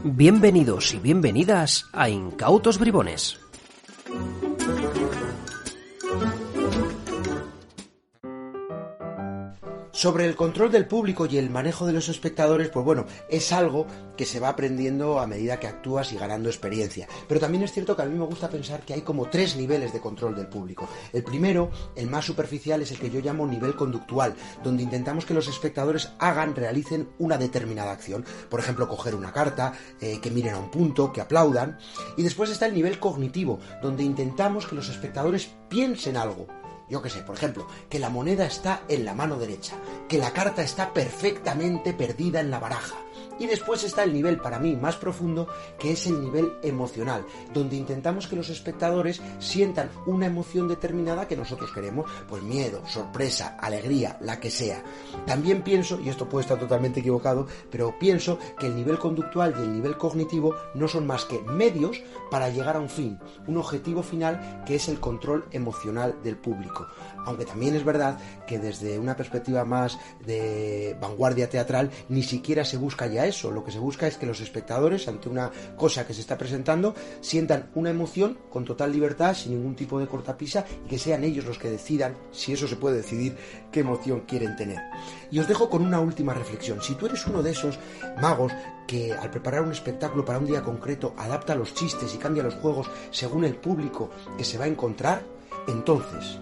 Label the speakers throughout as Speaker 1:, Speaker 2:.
Speaker 1: Bienvenidos y bienvenidas a Incautos Bribones.
Speaker 2: Sobre el control del público y el manejo de los espectadores, pues bueno, es algo que se va aprendiendo a medida que actúas y ganando experiencia. Pero también es cierto que a mí me gusta pensar que hay como 3 niveles de control del público. El primero, el más superficial, es el que yo llamo nivel conductual, donde intentamos que los espectadores realicen una determinada acción. Por ejemplo, coger una carta, que miren a un punto, que aplaudan. Y después está el nivel cognitivo, donde intentamos que los espectadores piensen algo. Yo qué sé, por ejemplo, que la moneda está en la mano derecha, que la carta está perfectamente perdida en la baraja. Y después está el nivel, para mí, más profundo, que es el nivel emocional, donde intentamos que los espectadores sientan una emoción determinada que nosotros queremos, pues miedo, sorpresa, alegría, la que sea. También pienso, y esto puede estar totalmente equivocado, pero pienso que el nivel conductual y el nivel cognitivo no son más que medios para llegar a un fin, un objetivo final que es el control emocional del público. Aunque también es verdad que desde una perspectiva más de vanguardia teatral ni siquiera se busca ya eso. Lo que se busca es que los espectadores, ante una cosa que se está presentando, sientan una emoción con total libertad, sin ningún tipo de cortapisa, y que sean ellos los que decidan, si eso se puede decidir, qué emoción quieren tener. Y os dejo con una última reflexión. Si tú eres uno de esos magos que al preparar un espectáculo para un día concreto adapta los chistes y cambia los juegos según el público que se va a encontrar, entonces,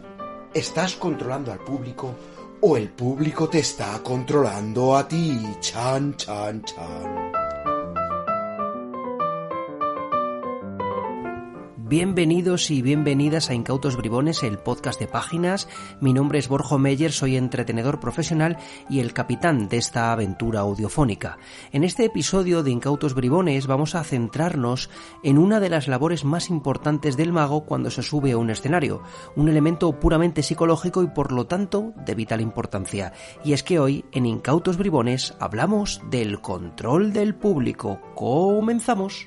Speaker 2: ¿estás controlando al público o el público te está controlando a ti? Chan, chan, chan.
Speaker 1: Bienvenidos y bienvenidas a Incautos Bribones, el podcast de Páginas. Mi nombre es Borja Meyer, soy entretenedor profesional y el capitán de esta aventura audiofónica. En este episodio de Incautos Bribones vamos a centrarnos en una de las labores más importantes del mago cuando se sube a un escenario, un elemento puramente psicológico y por lo tanto de vital importancia. Y es que hoy en Incautos Bribones hablamos del control del público. ¡Comenzamos!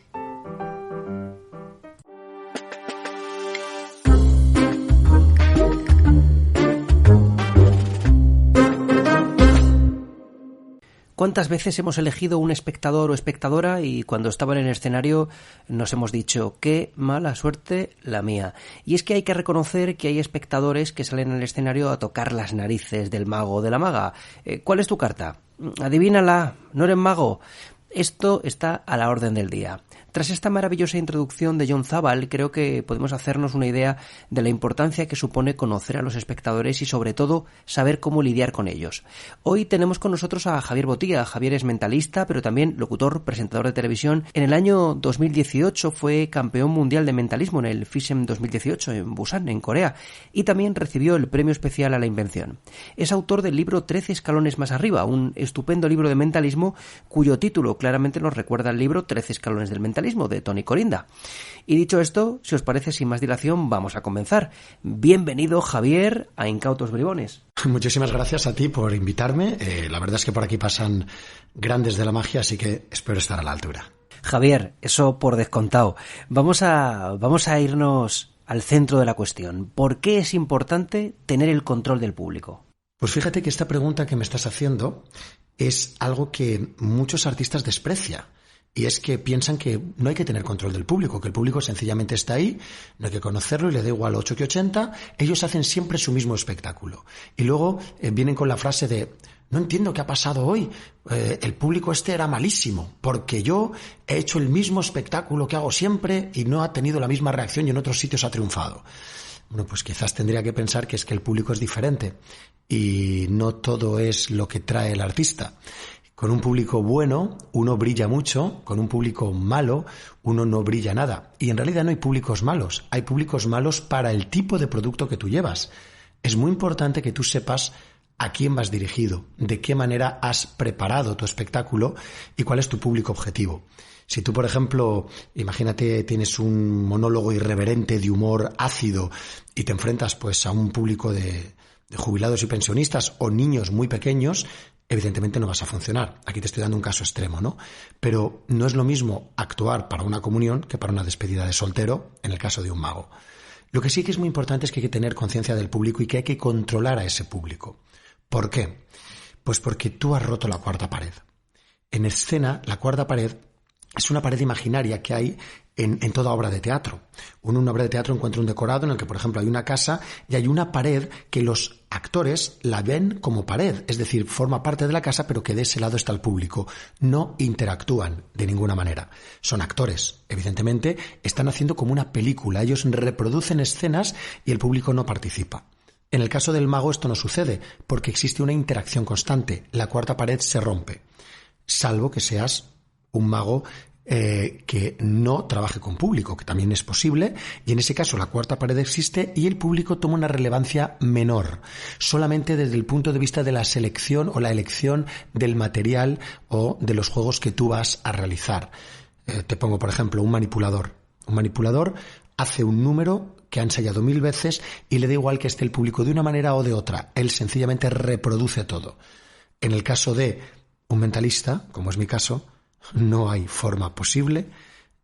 Speaker 1: ¿Cuántas veces hemos elegido un espectador o espectadora y cuando estaba en el escenario nos hemos dicho qué mala suerte la mía? Y es que hay que reconocer que hay espectadores que salen al escenario a tocar las narices del mago o de la maga. ¿Cuál es tu carta? Adivínala, ¿no eres mago? Esto está a la orden del día. Tras esta maravillosa introducción de Jon Zabal, creo que podemos hacernos una idea de la importancia que supone conocer a los espectadores y sobre todo saber cómo lidiar con ellos. Hoy tenemos con nosotros a Javier Botía. Javier es mentalista, pero también locutor, presentador de televisión. En el año 2018 fue campeón mundial de mentalismo en el FISM 2018 en Busan, en Corea, y también recibió el premio especial a la invención. Es autor del libro 13 escalones más arriba, un estupendo libro de mentalismo cuyo título claramente nos recuerda al libro 13 escalones del mentalismo de Tony Corinda. Y dicho esto, si os parece, sin más dilación, vamos a comenzar. Bienvenido, Javier, a Incautos Bribones.
Speaker 3: Muchísimas gracias a ti por invitarme. La verdad es que por aquí pasan grandes de la magia, así que espero estar a la altura.
Speaker 1: Javier, eso por descontado. Vamos a irnos al centro de la cuestión. ¿Por qué es importante tener el control del público?
Speaker 3: Pues fíjate que esta pregunta que me estás haciendo es algo que muchos artistas desprecian. Y es que piensan que no hay que tener control del público, que el público sencillamente está ahí, no hay que conocerlo y le da igual 8 que 80, ellos hacen siempre su mismo espectáculo. Y luego vienen con la frase de, no entiendo qué ha pasado hoy, el público este era malísimo, porque yo he hecho el mismo espectáculo que hago siempre y no ha tenido la misma reacción y en otros sitios ha triunfado. Bueno, pues quizás tendría que pensar que es que el público es diferente y no todo es lo que trae el artista. Con un público bueno, uno brilla mucho, con un público malo, uno no brilla nada. Y en realidad no hay públicos malos, hay públicos malos para el tipo de producto que tú llevas. Es muy importante que tú sepas a quién vas dirigido, de qué manera has preparado tu espectáculo y cuál es tu público objetivo. Si tú, por ejemplo, imagínate, tienes un monólogo irreverente de humor ácido y te enfrentas pues a un público de jubilados y pensionistas o niños muy pequeños, evidentemente no vas a funcionar. Aquí te estoy dando un caso extremo, ¿no? Pero no es lo mismo actuar para una comunión que para una despedida de soltero, en el caso de un mago. Lo que sí que es muy importante es que hay que tener conciencia del público y que hay que controlar a ese público. ¿Por qué? Pues porque tú has roto la cuarta pared. En escena, la cuarta pared es una pared imaginaria que hay en toda obra de teatro. Uno en una obra de teatro encuentra un decorado en el que, por ejemplo, hay una casa y hay una pared que los actores la ven como pared, es decir, forma parte de la casa, pero que de ese lado está el público. No interactúan de ninguna manera. Son actores, evidentemente, están haciendo como una película. Ellos reproducen escenas y el público no participa. En el caso del mago esto no sucede, porque existe una interacción constante. La cuarta pared se rompe, salvo que seas un mago que no trabaje con público, que también es posible, y en ese caso la cuarta pared existe y el público toma una relevancia menor, solamente desde el punto de vista de la selección o la elección del material o de los juegos que tú vas a realizar. Te pongo, por ejemplo, un manipulador. Un manipulador hace un número que ha ensayado 1000 veces y le da igual que esté el público de una manera o de otra. Él sencillamente reproduce todo. En el caso de un mentalista, como es mi caso, no hay forma posible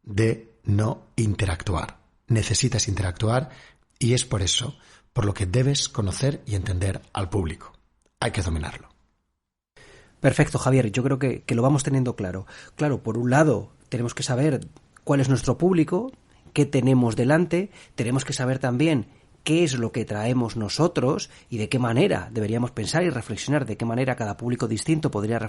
Speaker 3: de no interactuar. Necesitas interactuar y es por eso por lo que debes conocer y entender al público. Hay que dominarlo.
Speaker 1: Perfecto, Javier. Yo creo que lo vamos teniendo claro. Claro, por un lado, tenemos que saber cuál es nuestro público, qué tenemos delante, tenemos que saber también qué es lo que traemos nosotros y de qué manera deberíamos pensar y reflexionar, de qué manera cada público distinto podría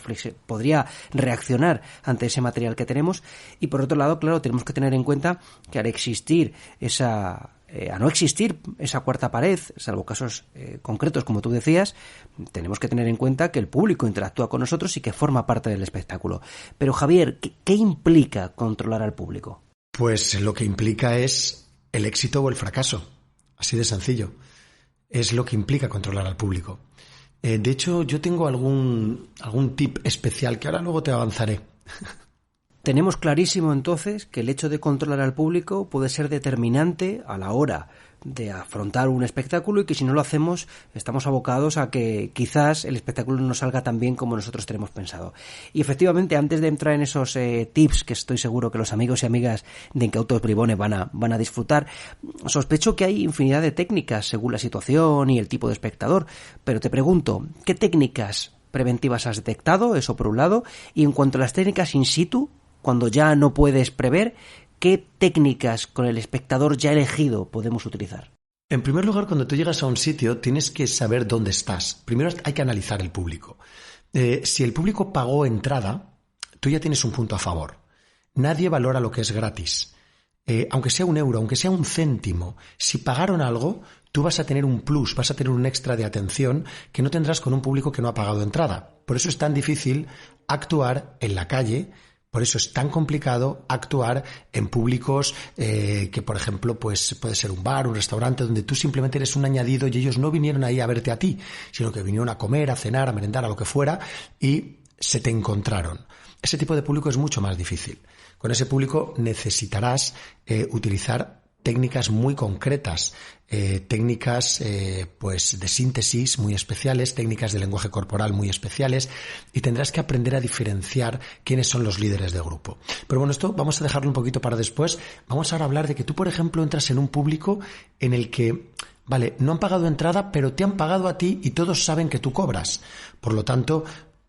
Speaker 1: reaccionar ante ese material que tenemos. Y por otro lado, claro, tenemos que tener en cuenta que al existir a no existir esa cuarta pared, salvo casos concretos, como tú decías, tenemos que tener en cuenta que el público interactúa con nosotros y que forma parte del espectáculo. Pero Javier, ¿qué implica controlar al público?
Speaker 3: Pues lo que implica es el éxito o el fracaso. Así de sencillo. Es lo que implica controlar al público. De hecho, yo tengo algún tip especial que ahora luego te avanzaré.
Speaker 1: Tenemos clarísimo entonces que el hecho de controlar al público puede ser determinante a la hora de afrontar un espectáculo y que si no lo hacemos estamos abocados a que quizás el espectáculo no salga tan bien como nosotros tenemos pensado. Y efectivamente, antes de entrar en esos tips que estoy seguro que los amigos y amigas de Incautos Bribones van a disfrutar, sospecho que hay infinidad de técnicas según la situación y el tipo de espectador, pero te pregunto, ¿qué técnicas preventivas has detectado? Eso por un lado. Y en cuanto a las técnicas in situ, cuando ya no puedes prever, ¿qué técnicas con el espectador ya elegido podemos utilizar?
Speaker 3: En primer lugar, cuando tú llegas a un sitio, tienes que saber dónde estás. Primero hay que analizar el público. Si el público pagó entrada, tú ya tienes un punto a favor. Nadie valora lo que es gratis. Aunque sea €1, aunque sea un céntimo, si pagaron algo, tú vas a tener un plus, vas a tener un extra de atención que no tendrás con un público que no ha pagado entrada. Por eso es tan difícil actuar en la calle. Por eso es tan complicado actuar en públicos que, por ejemplo, pues puede ser un bar, un restaurante, donde tú simplemente eres un añadido y ellos no vinieron ahí a verte a ti, sino que vinieron a comer, a cenar, a merendar, a lo que fuera, y se te encontraron. Ese tipo de público es mucho más difícil. Con ese público necesitarás utilizar técnicas muy concretas, técnicas pues de síntesis muy especiales, técnicas de lenguaje corporal muy especiales, y tendrás que aprender a diferenciar quiénes son los líderes de grupo. Pero bueno, esto vamos a dejarlo un poquito para después. Vamos ahora a hablar de que tú, por ejemplo, entras en un público en el que, vale, no han pagado entrada, pero te han pagado a ti y todos saben que tú cobras. Por lo tanto,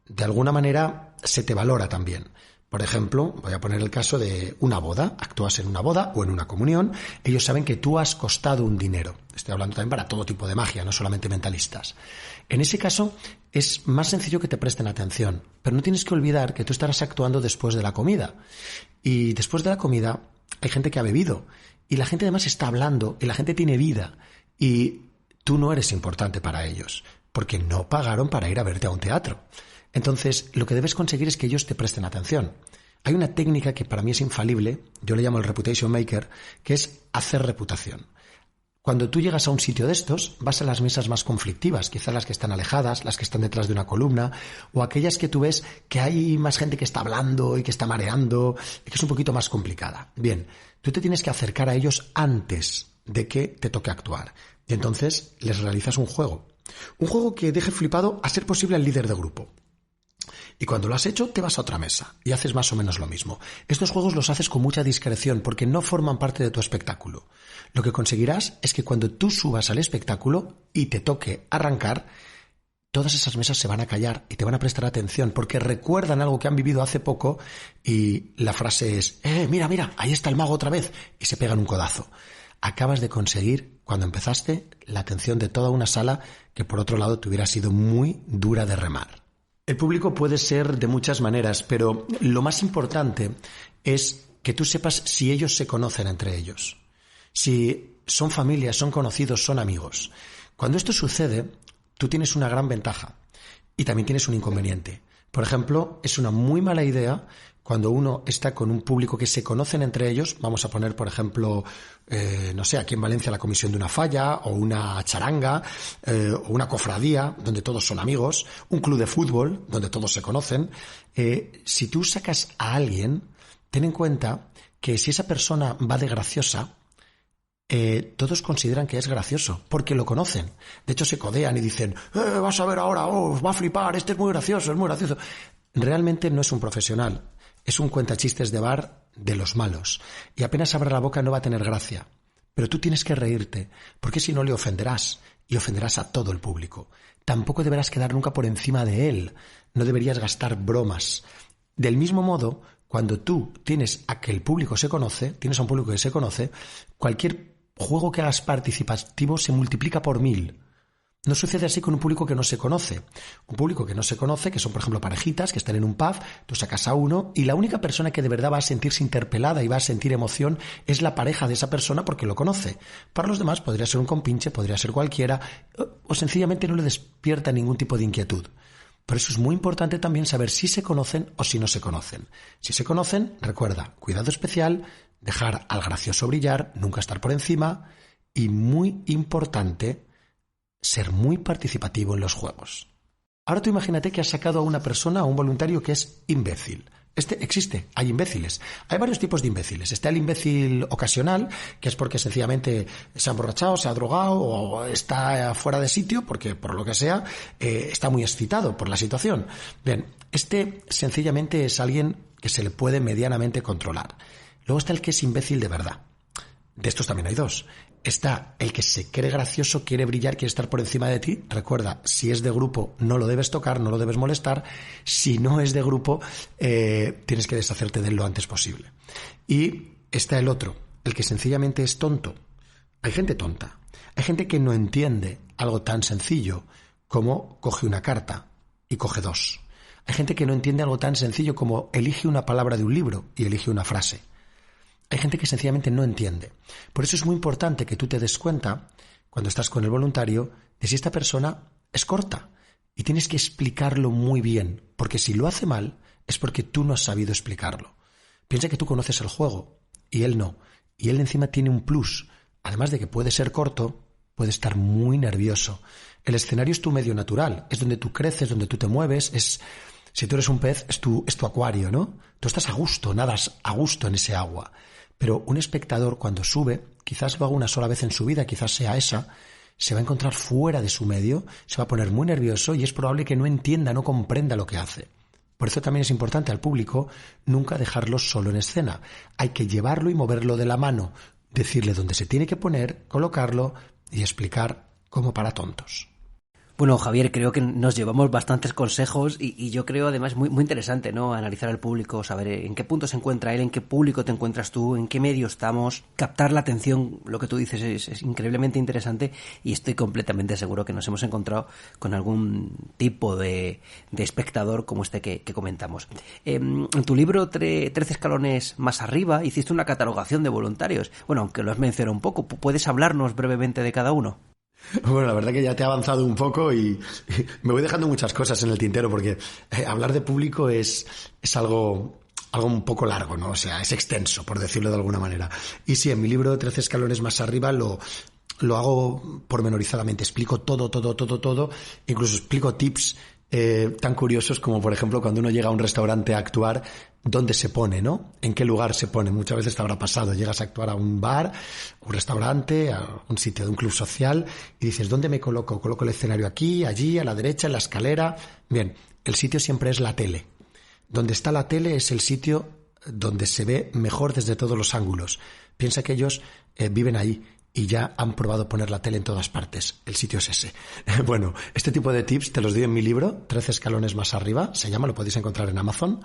Speaker 3: de alguna manera se te valora también. Por ejemplo, voy a poner el caso de una boda. Actúas en una boda o en una comunión. Ellos saben que tú has costado un dinero. Estoy hablando también para todo tipo de magia, no solamente mentalistas. En ese caso, es más sencillo que te presten atención. Pero no tienes que olvidar que tú estarás actuando después de la comida. Y después de la comida hay gente que ha bebido. Y la gente además está hablando. Y la gente tiene vida. Y tú no eres importante para ellos. Porque no pagaron para ir a verte a un teatro. Entonces, lo que debes conseguir es que ellos te presten atención. Hay una técnica que para mí es infalible, yo le llamo el reputation maker, que es hacer reputación. Cuando tú llegas a un sitio de estos, vas a las mesas más conflictivas, quizás las que están alejadas, las que están detrás de una columna, o aquellas que tú ves que hay más gente que está hablando y que está mareando, y que es un poquito más complicada. Bien, tú te tienes que acercar a ellos antes de que te toque actuar. Y entonces les realizas un juego. Un juego que deje flipado a ser posible al líder de grupo. Y cuando lo has hecho, te vas a otra mesa y haces más o menos lo mismo. Estos juegos los haces con mucha discreción porque no forman parte de tu espectáculo. Lo que conseguirás es que cuando tú subas al espectáculo y te toque arrancar, todas esas mesas se van a callar y te van a prestar atención porque recuerdan algo que han vivido hace poco y la frase es mira, ahí está el mago otra vez, y se pegan un codazo. Acabas de conseguir, cuando empezaste, la atención de toda una sala que por otro lado te hubiera sido muy dura de remar. El público puede ser de muchas maneras, pero lo más importante es que tú sepas si ellos se conocen entre ellos, si son familias, son conocidos, son amigos. Cuando esto sucede, tú tienes una gran ventaja y también tienes un inconveniente. Por ejemplo, es una muy mala idea cuando uno está con un público que se conocen entre ellos. Vamos a poner, por ejemplo, no sé, aquí en Valencia la comisión de una falla o una charanga o una cofradía donde todos son amigos, un club de fútbol donde todos se conocen. Si tú sacas a alguien, ten en cuenta que si esa persona va de graciosa, todos consideran que es gracioso, porque lo conocen. De hecho, se codean y dicen, vas a ver ahora, os va a flipar, este es muy gracioso, es muy gracioso. Realmente no es un profesional, es un cuentachistes de bar de los malos. Y apenas abra la boca no va a tener gracia. Pero tú tienes que reírte, porque si no le ofenderás, y ofenderás a todo el público. Tampoco deberás quedar nunca por encima de él, no deberías gastar bromas. Del mismo modo, cuando tú tienes a que el público se conoce, tienes a un público que se conoce, cualquier juego que hagas participativo se multiplica por 1000. No sucede así con un público que no se conoce. Un público que no se conoce, que son por ejemplo parejitas que están en un pub, tú sacas a uno y la única persona que de verdad va a sentirse interpelada y va a sentir emoción es la pareja de esa persona porque lo conoce. Para los demás podría ser un compinche, podría ser cualquiera, o sencillamente no le despierta ningún tipo de inquietud. Por eso es muy importante también saber si se conocen o si no se conocen. Si se conocen, recuerda, cuidado especial, dejar al gracioso brillar, nunca estar por encima y, muy importante, ser muy participativo en los juegos. Ahora tú imagínate que has sacado a una persona, a un voluntario que es imbécil. Existe, hay imbéciles. Hay varios tipos de imbéciles. Está el imbécil ocasional, que es porque sencillamente se ha emborrachado, se ha drogado o está fuera de sitio, porque por lo que sea está muy excitado por la situación. Bien, este sencillamente es alguien que se le puede medianamente controlar. Luego está el que es imbécil de verdad. De estos también hay dos. Está el que se cree gracioso, quiere brillar, quiere estar por encima de ti. Recuerda, si es de grupo no lo debes tocar, no lo debes molestar. Si no es de grupo, tienes que deshacerte de él lo antes posible. Y está el otro, el que sencillamente es tonto. Hay gente tonta. Hay gente que no entiende algo tan sencillo como coge una carta y coge dos. Hay gente que no entiende algo tan sencillo como elige una palabra de un libro y elige una frase. Hay gente que sencillamente no entiende. Por eso es muy importante que tú te des cuenta, cuando estás con el voluntario, de si esta persona es corta. Y tienes que explicarlo muy bien, porque si lo hace mal, es porque tú no has sabido explicarlo. Piensa que tú conoces el juego, y él no. Y él encima tiene un plus. Además de que puede ser corto, puede estar muy nervioso. El escenario es tu medio natural, es donde tú creces, donde tú te mueves, si tú eres un pez, es tu acuario, ¿no? Tú estás a gusto, nadas a gusto en ese agua. Pero un espectador cuando sube, quizás lo haga una sola vez en su vida, quizás sea esa, se va a encontrar fuera de su medio, se va a poner muy nervioso y es probable que no entienda, no comprenda lo que hace. Por eso también es importante al público nunca dejarlo solo en escena. Hay que llevarlo y moverlo de la mano, decirle dónde se tiene que poner, colocarlo y explicar como para tontos.
Speaker 1: Bueno, Javier, creo que nos llevamos bastantes consejos y yo creo además muy interesante, ¿no? Analizar al público, saber en qué punto se encuentra él, en qué público te encuentras tú, en qué medio estamos, captar la atención, lo que tú dices es increíblemente interesante y estoy completamente seguro que nos hemos encontrado con algún tipo de espectador como este que comentamos. En tu libro 13 escalones más arriba hiciste una catalogación de voluntarios. Bueno, aunque lo has mencionado un poco, ¿puedes hablarnos brevemente de cada uno?
Speaker 3: Bueno, la verdad que ya te he avanzado un poco y me voy dejando muchas cosas en el tintero porque hablar de público es algo un poco largo, ¿no? O sea, es extenso, por decirlo de alguna manera. Y sí, en mi libro 13 escalones más arriba lo hago pormenorizadamente. Explico todo. Incluso explico tips tan curiosos como, por ejemplo, cuando uno llega a un restaurante a actuar, dónde se pone, ¿no? En qué lugar se pone. Muchas veces te habrá pasado, llegas a actuar a un bar, un restaurante, a un sitio de un club social y dices, ¿dónde me coloco? ¿Coloco el escenario aquí, allí, a la derecha, en la escalera? Bien, el sitio siempre es la tele. Donde está la tele es el sitio donde se ve mejor desde todos los ángulos. Piensa que ellos viven ahí y ya han probado poner la tele en todas partes. El sitio es ese. Bueno, este tipo de tips te los doy en mi libro, 13 escalones más arriba, se llama, lo podéis encontrar en Amazon.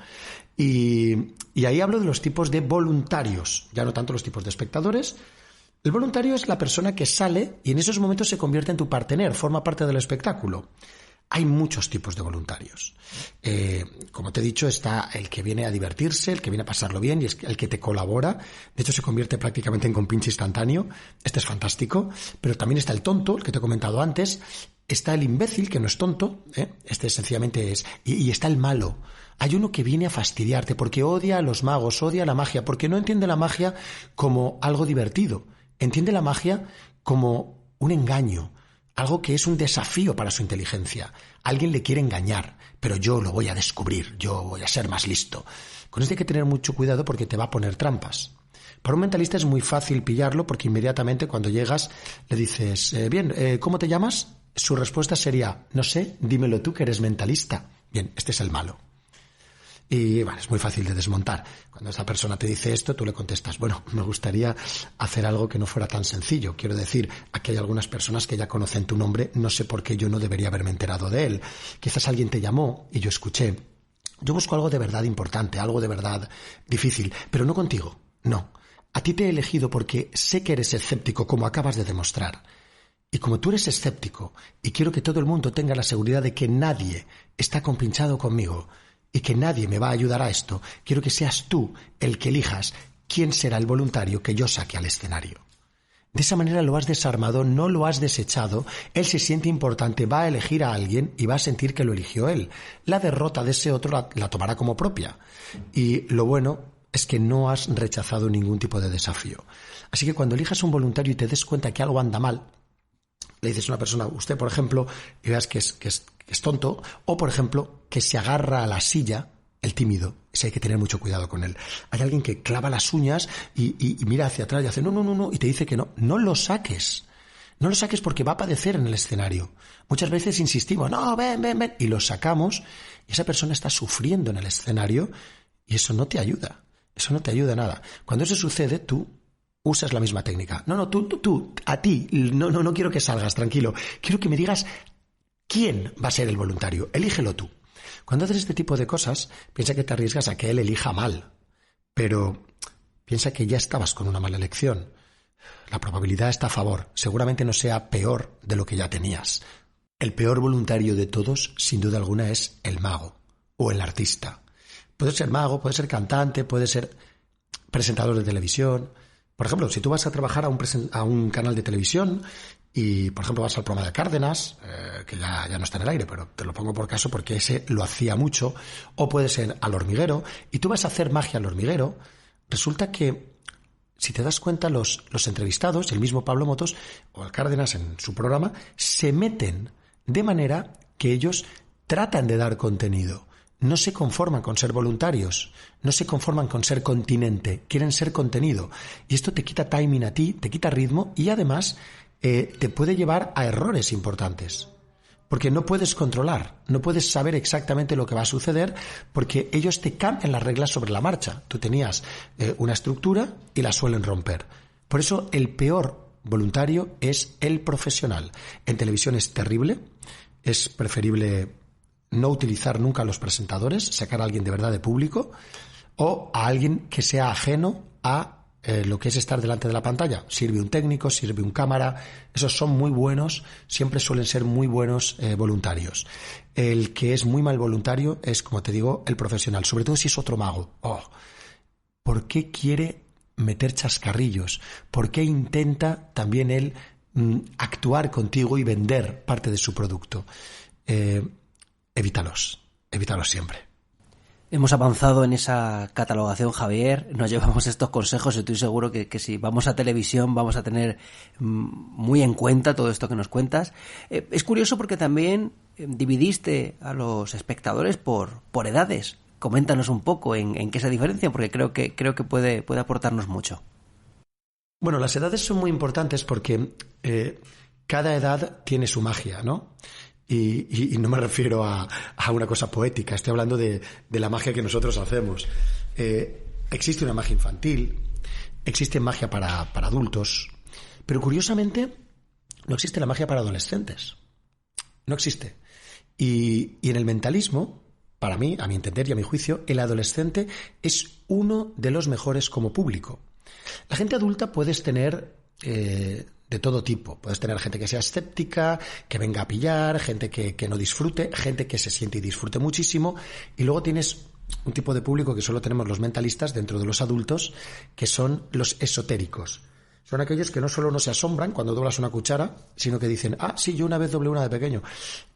Speaker 3: Y ahí hablo de los tipos de voluntarios, ya no tanto los tipos de espectadores. El voluntario es la persona que sale y en esos momentos se convierte en tu partener, forma parte del espectáculo. Hay muchos tipos de voluntarios. Como te he dicho, está el que viene a divertirse, el que viene a pasarlo bien y es el que te colabora. De hecho, se convierte prácticamente en compinche instantáneo. Este es fantástico. Pero también está el tonto, el que te he comentado antes. Está el imbécil, que no es tonto. Este sencillamente es... Y está el malo. Hay uno que viene a fastidiarte porque odia a los magos, odia la magia, porque no entiende la magia como algo divertido. Entiende la magia como un engaño. Algo que es un desafío para su inteligencia. Alguien le quiere engañar, pero yo lo voy a descubrir, yo voy a ser más listo. Con esto hay que tener mucho cuidado porque te va a poner trampas. Para un mentalista es muy fácil pillarlo porque inmediatamente cuando llegas le dices, ¿cómo te llamas? Su respuesta sería, no sé, dímelo tú que eres mentalista. Bien, este es el malo. Y bueno, es muy fácil de desmontar. Cuando esa persona te dice esto, tú le contestas, bueno, me gustaría hacer algo que no fuera tan sencillo. Quiero decir, aquí hay algunas personas que ya conocen tu nombre, no sé por qué yo no debería haberme enterado de él. Quizás alguien te llamó y yo escuché. Yo busco algo de verdad importante, algo de verdad difícil, pero no contigo, no. A ti te he elegido porque sé que eres escéptico, como acabas de demostrar. Y como tú eres escéptico, y quiero que todo el mundo tenga la seguridad de que nadie está compinchado conmigo, y que nadie me va a ayudar a esto, quiero que seas tú el que elijas quién será el voluntario que yo saque al escenario. De esa manera lo has desarmado, no lo has desechado, él se siente importante, va a elegir a alguien y va a sentir que lo eligió él. La derrota de ese otro la tomará como propia. Y lo bueno es que no has rechazado ningún tipo de desafío. Así que cuando elijas un voluntario y te des cuenta que algo anda mal, le dices a una persona, usted por ejemplo, y veas que es tonto, o por ejemplo, que se agarra a la silla, el tímido, ese hay que tener mucho cuidado con él. Hay alguien que clava las uñas y mira hacia atrás y hace no, y te dice que no. No lo saques. No lo saques porque va a padecer en el escenario. Muchas veces insistimos, no, ven, y lo sacamos y esa persona está sufriendo en el escenario y eso no te ayuda. Eso no te ayuda a nada. Cuando eso sucede, tú usas la misma técnica. No, tú, a ti, no quiero que salgas, tranquilo. Quiero que me digas quién va a ser el voluntario. Elígelo tú. Cuando haces este tipo de cosas, piensa que te arriesgas a que él elija mal. Pero piensa que ya estabas con una mala elección. La probabilidad está a favor. Seguramente no sea peor de lo que ya tenías. El peor voluntario de todos, sin duda alguna, es el mago o el artista. Puede ser mago, puede ser cantante, puede ser presentador de televisión. Por ejemplo, si tú vas a trabajar a un canal de televisión y, por ejemplo, vas al programa de Cárdenas, que ya no está en el aire, pero te lo pongo por caso porque ese lo hacía mucho, o puede ser al hormiguero, y tú vas a hacer magia al hormiguero, resulta que, si te das cuenta, los entrevistados, el mismo Pablo Motos o el Cárdenas en su programa, se meten de manera que ellos tratan de dar contenido. No se conforman con ser voluntarios, no se conforman con ser continente, quieren ser contenido. Y esto te quita timing a ti, te quita ritmo y además te puede llevar a errores importantes. Porque no puedes controlar, no puedes saber exactamente lo que va a suceder porque ellos te cambian las reglas sobre la marcha. Tú tenías una estructura y la suelen romper. Por eso el peor voluntario es el profesional. En televisión es terrible, es preferible no utilizar nunca a los presentadores, sacar a alguien de verdad de público o a alguien que sea ajeno a lo que es estar delante de la pantalla. Sirve un técnico, sirve un cámara, esos son muy buenos, siempre suelen ser muy buenos voluntarios. El que es muy mal voluntario es, como te digo, el profesional, sobre todo si es otro mago. ¿Por qué quiere meter chascarrillos? ¿Por qué intenta también él actuar contigo y vender parte de su producto? Evítalos siempre.
Speaker 1: Hemos avanzado en esa catalogación, Javier, nos llevamos estos consejos y estoy seguro que si vamos a televisión vamos a tener muy en cuenta todo esto que nos cuentas. Es curioso porque también dividiste a los espectadores por edades. Coméntanos un poco en qué se diferencian, porque creo que puede aportarnos mucho.
Speaker 3: Bueno, las edades son muy importantes porque cada edad tiene su magia, ¿no? Y no me refiero a una cosa poética, estoy hablando de la magia que nosotros hacemos. Existe una magia infantil, existe magia para adultos, pero curiosamente no existe la magia para adolescentes. No existe. Y en el mentalismo, para mí, a mi entender y a mi juicio, el adolescente es uno de los mejores como público. La gente adulta puedes tener de todo tipo. Puedes tener gente que sea escéptica, que venga a pillar, gente que no disfrute, gente que se siente y disfrute muchísimo, y luego tienes un tipo de público que solo tenemos los mentalistas dentro de los adultos, que son los esotéricos. Son aquellos que no solo no se asombran cuando doblas una cuchara, sino que dicen, sí, yo una vez doblé una de pequeño.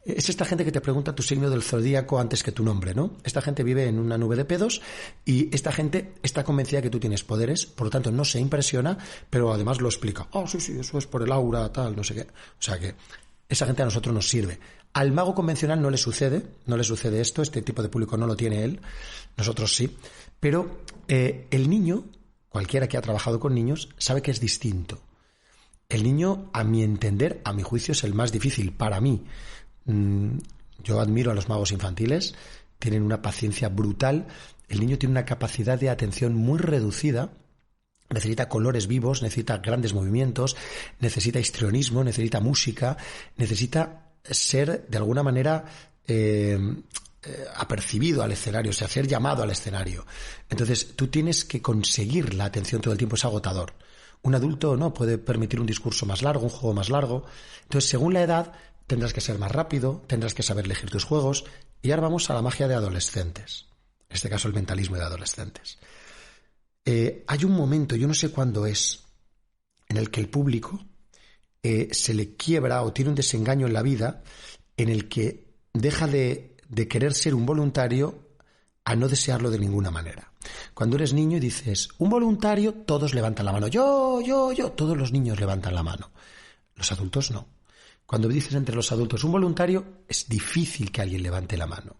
Speaker 3: Es esta gente que te pregunta tu signo del zodíaco antes que tu nombre, ¿no? Esta gente vive en una nube de pedos y esta gente está convencida de que tú tienes poderes, por lo tanto no se impresiona, pero además lo explica. Sí, eso es por el aura, tal, no sé qué. O sea que esa gente a nosotros nos sirve. Al mago convencional no le sucede esto, este tipo de público no lo tiene él, nosotros sí, pero el niño, cualquiera que ha trabajado con niños, sabe que es distinto. El niño, a mi entender, a mi juicio, es el más difícil para mí. Yo admiro a los magos infantiles, tienen una paciencia brutal, el niño tiene una capacidad de atención muy reducida, necesita colores vivos, necesita grandes movimientos, necesita histrionismo, necesita música, necesita ser de alguna manera apercibido al escenario, o sea, ser llamado al escenario. Entonces tú tienes que conseguir la atención todo el tiempo, es agotador. Un adulto no puede permitir un discurso más largo, un juego más largo. Entonces, según la edad, tendrás que ser más rápido, tendrás que saber elegir tus juegos. Y ahora vamos a la magia de adolescentes, en este caso el mentalismo de adolescentes. Hay un momento, yo no sé cuándo es, en el que el público se le quiebra o tiene un desengaño en la vida, en el que deja de querer ser un voluntario a no desearlo de ninguna manera. Cuando eres niño y dices, un voluntario, todos levantan la mano. Yo, todos los niños levantan la mano. Los adultos no. Cuando dices entre los adultos, un voluntario, es difícil que alguien levante la mano.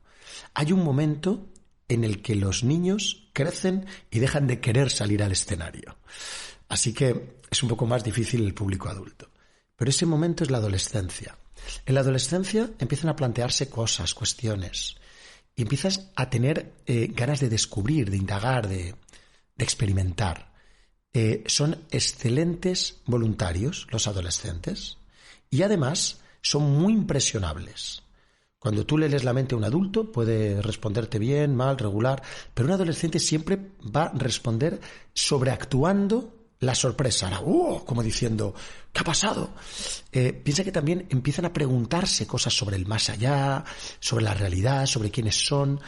Speaker 3: Hay un momento en el que los niños crecen y dejan de querer salir al escenario. Así que es un poco más difícil el público adulto. Pero ese momento es la adolescencia. En la adolescencia empiezan a plantearse cosas, cuestiones, y empiezas a tener ganas de descubrir, de indagar, de experimentar. Son excelentes voluntarios los adolescentes y además son muy impresionables. Cuando tú le lees la mente a un adulto puede responderte bien, mal, regular, pero un adolescente siempre va a responder sobreactuando la sorpresa, como diciendo, ¿qué ha pasado? Piensa que también empiezan a preguntarse cosas sobre el más allá, sobre la realidad, sobre quiénes son,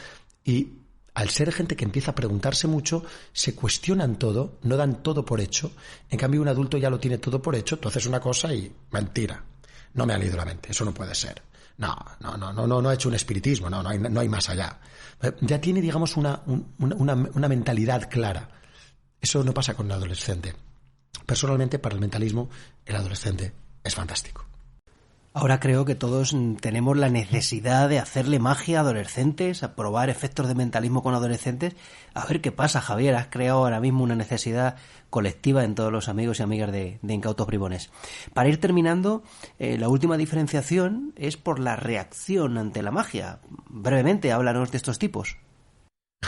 Speaker 3: y al ser gente que empieza a preguntarse mucho, se cuestionan todo, no dan todo por hecho. En cambio, un adulto ya lo tiene todo por hecho, tú haces una cosa y mentira, no me ha leído la mente, eso no puede ser. No ha hecho un espiritismo, no hay más allá. Ya tiene, digamos, una mentalidad clara. Eso no pasa con un adolescente. Personalmente, para el mentalismo, el adolescente es fantástico.
Speaker 1: Ahora creo que todos tenemos la necesidad de hacerle magia a adolescentes, a probar efectos de mentalismo con adolescentes. A ver qué pasa, Javier. Has creado ahora mismo una necesidad colectiva en todos los amigos y amigas de Incautos Bribones. Para ir terminando, la última diferenciación es por la reacción ante la magia. Brevemente, háblanos de estos tipos.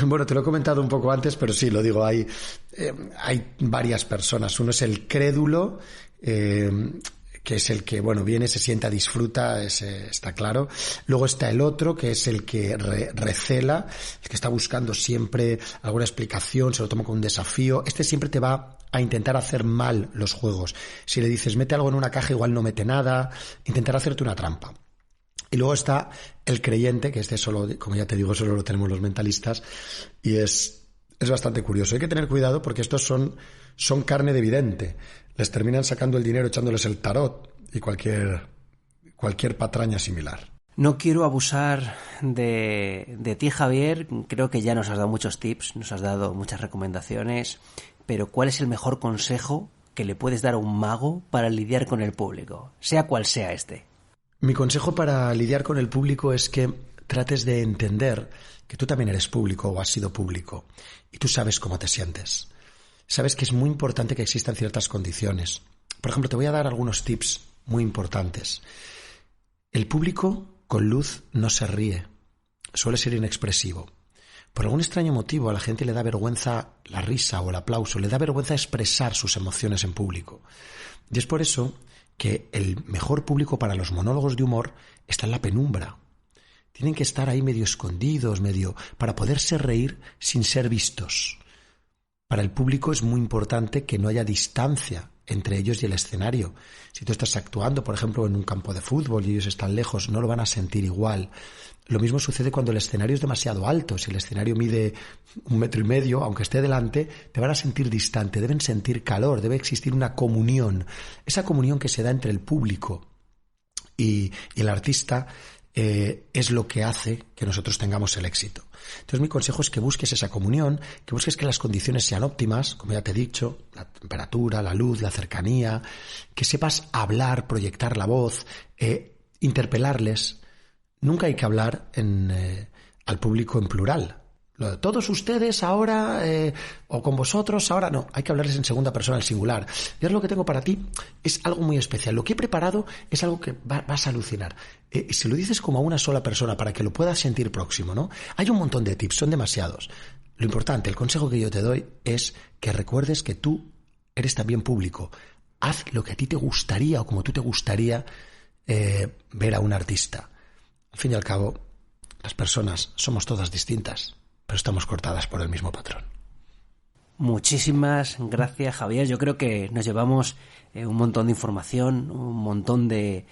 Speaker 3: Bueno, te lo he comentado un poco antes, pero sí, lo digo, hay varias personas. Uno es el crédulo, que es el que, viene, se sienta, disfruta, está claro. Luego está el otro, que es el que recela, el que está buscando siempre alguna explicación, se lo toma como un desafío. Este siempre te va a intentar hacer mal los juegos. Si le dices, mete algo en una caja, igual no mete nada, intentar hacerte una trampa. Y luego está el creyente, que solo, como ya te digo, solo lo tenemos los mentalistas, y es bastante curioso. Hay que tener cuidado porque estos son carne de vidente. Les terminan sacando el dinero echándoles el tarot y cualquier patraña similar.
Speaker 1: No quiero abusar de ti, Javier. Creo que ya nos has dado muchos tips, nos has dado muchas recomendaciones, pero ¿cuál es el mejor consejo que le puedes dar a un mago para lidiar con el público, sea cual sea este?
Speaker 3: Mi consejo para lidiar con el público es que trates de entender que tú también eres público o has sido público y tú sabes cómo te sientes. Sabes que es muy importante que existan ciertas condiciones. Por ejemplo, te voy a dar algunos tips muy importantes. El público con luz no se ríe, suele ser inexpresivo. Por algún extraño motivo a la gente le da vergüenza la risa o el aplauso, le da vergüenza expresar sus emociones en público. Y es por eso que el mejor público para los monólogos de humor está en la penumbra. Tienen que estar ahí medio escondidos, para poderse reír sin ser vistos. Para el público es muy importante que no haya distancia entre ellos y el escenario. Si tú estás actuando, por ejemplo, en un campo de fútbol y ellos están lejos, no lo van a sentir igual. Lo mismo sucede cuando el escenario es demasiado alto. Si el escenario mide 1,5 metros, aunque esté delante, te van a sentir distante, deben sentir calor, debe existir una comunión. Esa comunión que se da entre el público y el artista es lo que hace que nosotros tengamos el éxito. Entonces mi consejo es que busques esa comunión, que busques que las condiciones sean óptimas, como ya te he dicho, la temperatura, la luz, la cercanía, que sepas hablar, proyectar la voz, interpelarles. Nunca hay que hablar al público en plural. Todos ustedes ahora, o con vosotros ahora, no, hay que hablarles en segunda persona, al singular. Y ahora lo que tengo para ti es algo muy especial. Lo que he preparado es algo que vas a alucinar. Si lo dices como a una sola persona para que lo puedas sentir próximo, ¿no? Hay un montón de tips, son demasiados. Lo importante, el consejo que yo te doy es que recuerdes que tú eres también público. Haz lo que a ti te gustaría o como tú te gustaría ver a un artista. Al fin y al cabo, las personas somos todas distintas, pero estamos cortadas por el mismo patrón.
Speaker 1: Muchísimas gracias, Javier. Yo creo que nos llevamos un montón de información, un montón de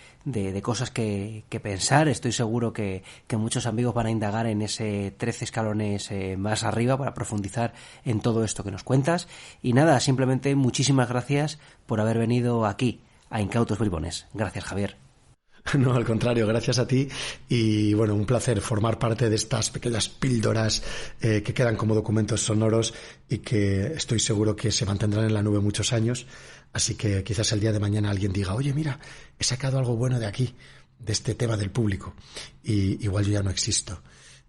Speaker 1: cosas que pensar. Estoy seguro que muchos amigos van a indagar en ese 13 escalones más arriba para profundizar en todo esto que nos cuentas. Y nada, simplemente muchísimas gracias por haber venido aquí a Incautos Bribones. Gracias, Javier.
Speaker 3: No, al contrario, gracias a ti y bueno, un placer formar parte de estas pequeñas píldoras que quedan como documentos sonoros y que estoy seguro que se mantendrán en la nube muchos años, así que quizás el día de mañana alguien diga, oye, mira, he sacado algo bueno de aquí, de este tema del público, y igual yo ya no existo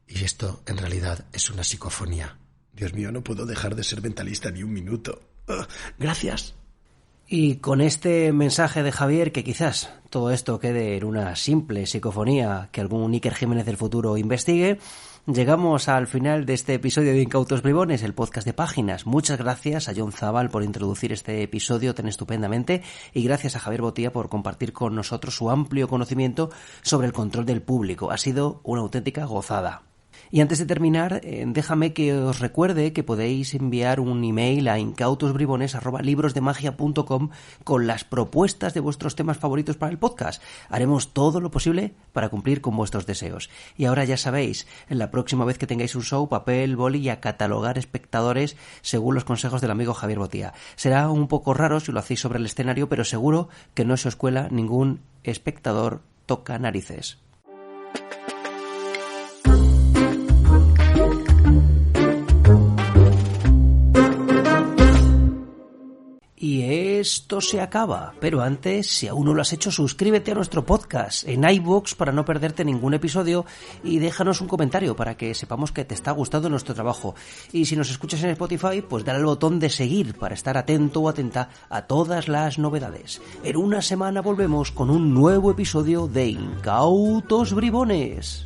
Speaker 3: y esto en realidad es una psicofonía. Dios mío, no puedo dejar de ser mentalista ni un minuto. Gracias.
Speaker 1: Y con este mensaje de Javier, que quizás todo esto quede en una simple psicofonía que algún Iker Jiménez del futuro investigue, llegamos al final de este episodio de Incautos Bribones, el podcast de Páginas. Muchas gracias a Jon Zabal por introducir este episodio tan estupendamente y gracias a Javier Botía por compartir con nosotros su amplio conocimiento sobre el control del público. Ha sido una auténtica gozada. Y antes de terminar, déjame que os recuerde que podéis enviar un email a incautosbribones@librosdemagia.com con las propuestas de vuestros temas favoritos para el podcast. Haremos todo lo posible para cumplir con vuestros deseos. Y ahora ya sabéis, en la próxima vez que tengáis un show, papel, boli y a catalogar espectadores según los consejos del amigo Javier Botía. Será un poco raro si lo hacéis sobre el escenario, pero seguro que no se os cuela ningún espectador toca narices. Y esto se acaba, pero antes, si aún no lo has hecho, suscríbete a nuestro podcast en iVoox para no perderte ningún episodio y déjanos un comentario para que sepamos que te está gustando nuestro trabajo. Y si nos escuchas en Spotify, pues dale al botón de seguir para estar atento o atenta a todas las novedades. En una semana volvemos con un nuevo episodio de Incautos Bribones.